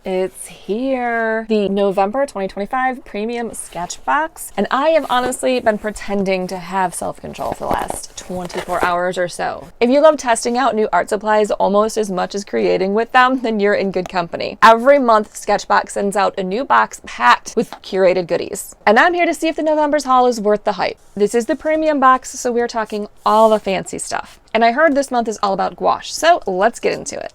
It's here, the November 2025 Premium SketchBox, and I have honestly been pretending to have self-control for the last 24 hours or so. If you love testing out new art supplies almost as much as creating with them, then you're in good company. Every month, SketchBox sends out a new box packed with curated goodies, and I'm here to see if the November's haul is worth the hype. This is the premium box, so we're talking all the fancy stuff. And I heard this month is all about gouache, so let's get into it.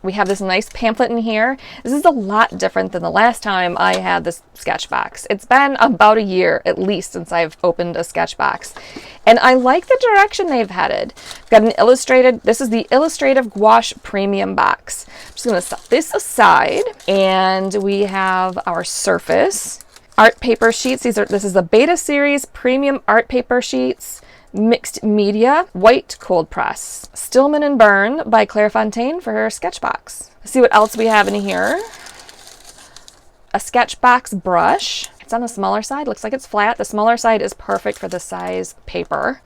We have this nice pamphlet in here. This is a lot different than the last time I had this sketchbox. It's been about a year at least since I've opened a sketchbox. And I like the direction they've headed. We've got an illustrated, this is the illustrative gouache premium box. I'm just gonna set this aside, and we have our surface. Art paper sheets, this is the beta series premium art paper sheets. Mixed media, white cold press. Stillman and Birn by Claire Fontaine for her sketchbox. Let's see what else we have in here. A sketchbox brush. It's on the smaller side, looks like it's flat. The smaller side is perfect for the size paper.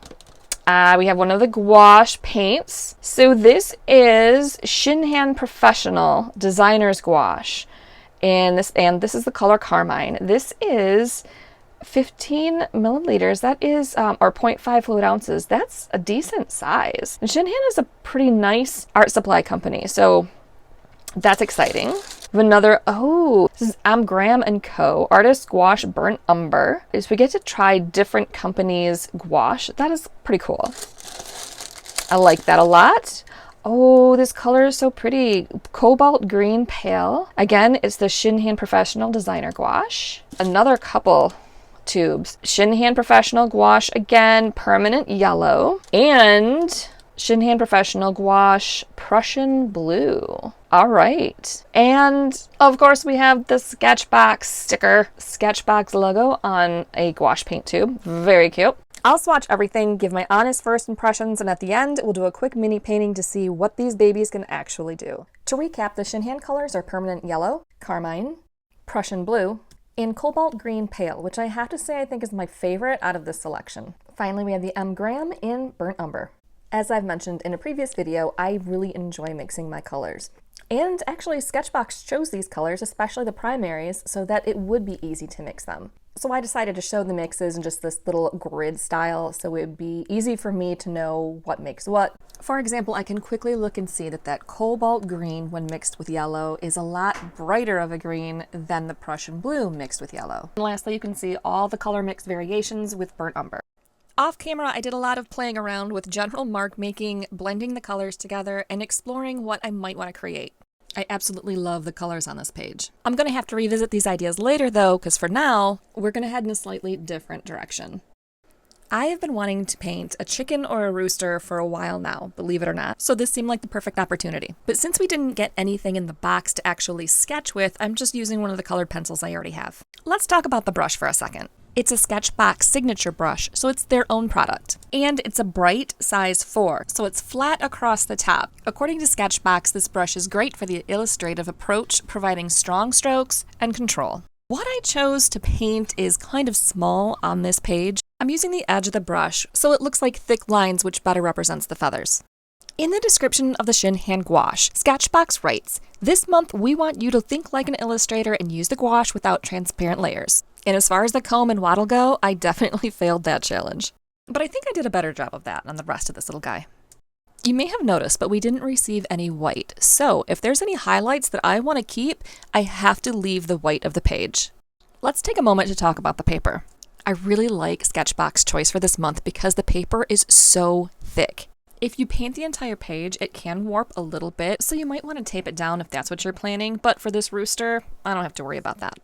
We have one of the gouache paints. So this is Shinhan Professional Designer's Gouache. And this is the color Carmine. This is 15 milliliters, that is, or 0.5 fluid ounces. That's a decent size. And Shinhan is a pretty nice art supply company, so that's exciting. We have another, this is Graham & Co. Artists Gouache Burnt Umber. So we get to try different companies' gouache. That is pretty cool. I like that a lot. Oh, this color is so pretty. Cobalt green pale. Again, it's the Shinhan Professional Designer Gouache. Another couple tubes. Shinhan Professional Gouache, again, permanent yellow, and Shinhan Professional Gouache Prussian blue. All right. And of course we have the Sketchbox sticker, Sketchbox logo on a gouache paint tube. Very cute. I'll swatch everything, give my honest first impressions, and at the end, we'll do a quick mini painting to see what these babies can actually do. To recap, the Shinhan colors are permanent yellow, carmine, Prussian blue, and cobalt green pale, which I have to say I think is my favorite out of this selection. Finally, we have the Graham in burnt umber. As I've mentioned in a previous video, I really enjoy mixing my colors. And actually, Sketchbox chose these colors, especially the primaries, so that it would be easy to mix them. So I decided to show the mixes in just this little grid style, so it would be easy for me to know what makes what. For example, I can quickly look and see that cobalt green, when mixed with yellow, is a lot brighter of a green than the Prussian blue mixed with yellow. And lastly, you can see all the color mix variations with burnt umber. Off camera, I did a lot of playing around with general mark making, blending the colors together, and exploring what I might want to create. I absolutely love the colors on this page. I'm going to have to revisit these ideas later though, because for now, we're going to head in a slightly different direction. I have been wanting to paint a chicken or a rooster for a while now, believe it or not, so this seemed like the perfect opportunity. But since we didn't get anything in the box to actually sketch with, I'm just using one of the colored pencils I already have. Let's talk about the brush for a second. It's a Sketchbox signature brush, so it's their own product. And it's a bright size 4, so it's flat across the top. According to Sketchbox, this brush is great for the illustrative approach, providing strong strokes and control. What I chose to paint is kind of small on this page. I'm using the edge of the brush, so it looks like thick lines, which better represents the feathers. In the description of the Shinhan gouache, Sketchbox writes, "This month we want you to think like an illustrator and use the gouache without transparent layers." And as far as the comb and waddle go, I definitely failed that challenge. But I think I did a better job of that on the rest of this little guy. You may have noticed, but we didn't receive any white. So if there's any highlights that I want to keep, I have to leave the white of the page. Let's take a moment to talk about the paper. I really like Sketchbox choice for this month because the paper is so thick. If you paint the entire page, it can warp a little bit, so you might want to tape it down if that's what you're planning, but for this rooster, I don't have to worry about that.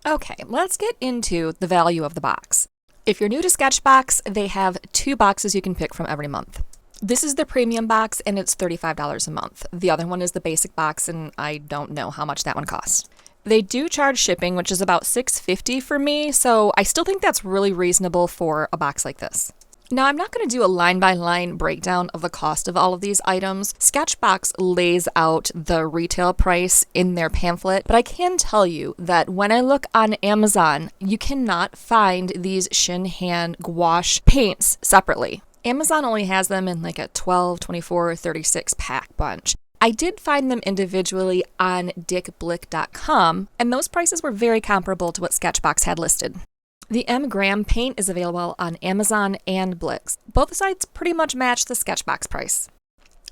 Okay, let's get into the value of the box. If you're new to Sketchbox, they have 2 boxes you can pick from every month. This is the premium box and it's $35 a month. The other one is the basic box and I don't know how much that one costs. They do charge shipping, which is about $6.50 for me, so I still think that's really reasonable for a box like this. Now, I'm not going to do a line-by-line breakdown of the cost of all of these items. Sketchbox lays out the retail price in their pamphlet, but I can tell you that when I look on Amazon, you cannot find these Shin-Han gouache paints separately. Amazon only has them in like a 12, 24, 36 pack bunch. I did find them individually on dickblick.com, and those prices were very comparable to what Sketchbox had listed. The M. Graham paint is available on Amazon and Blix. Both sites pretty much match the Sketchbox price.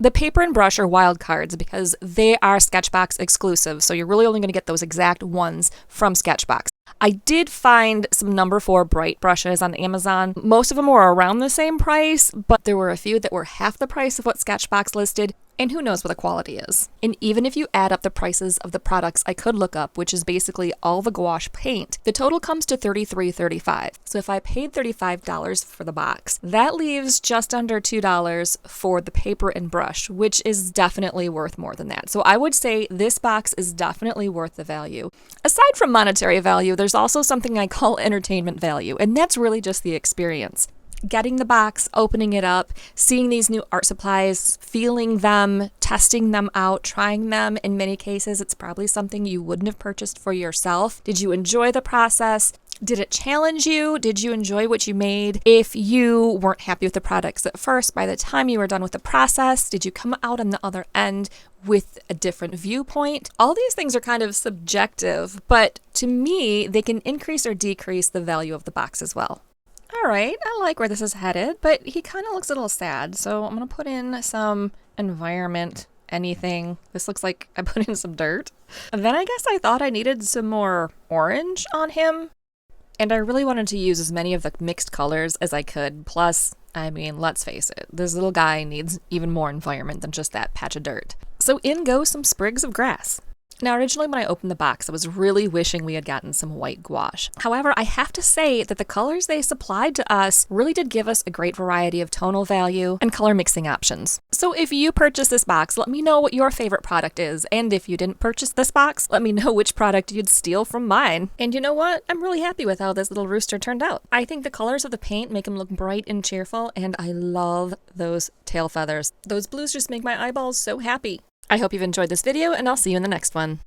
The paper and brush are wild cards because they are Sketchbox exclusive, so you're really only going to get those exact ones from Sketchbox. I did find some number 4 bright brushes on Amazon. Most of them were around the same price, but there were a few that were half the price of what Sketchbox listed, and who knows what the quality is. And even if you add up the prices of the products I could look up, which is basically all the gouache paint, the total comes to $33.35. So if I paid $35 for the box, that leaves just under $2 for the paper and brush, which is definitely worth more than that. So I would say this box is definitely worth the value. Aside from monetary value, there's also something I call entertainment value, and that's really just the experience. Getting the box, opening it up, seeing these new art supplies, feeling them, testing them out, trying them. In many cases, it's probably something you wouldn't have purchased for yourself. Did you enjoy the process? Did it challenge you? Did you enjoy what you made? If you weren't happy with the products at first, by the time you were done with the process, did you come out on the other end with a different viewpoint? All these things are kind of subjective, but to me, they can increase or decrease the value of the box as well. All right, I like where this is headed, but he kind of looks a little sad, so I'm going to put in some environment, anything. This looks like I put in some dirt. And then I guess I thought I needed some more orange on him, and I really wanted to use as many of the mixed colors as I could. Plus, I mean, let's face it, this little guy needs even more environment than just that patch of dirt. So in go some sprigs of grass. Now, originally when I opened the box, I was really wishing we had gotten some white gouache. However, I have to say that the colors they supplied to us really did give us a great variety of tonal value and color mixing options. So if you purchase this box, let me know what your favorite product is. And if you didn't purchase this box, let me know which product you'd steal from mine. And you know what? I'm really happy with how this little rooster turned out. I think the colors of the paint make him look bright and cheerful, and I love those tail feathers. Those blues just make my eyeballs so happy. I hope you've enjoyed this video, and I'll see you in the next one.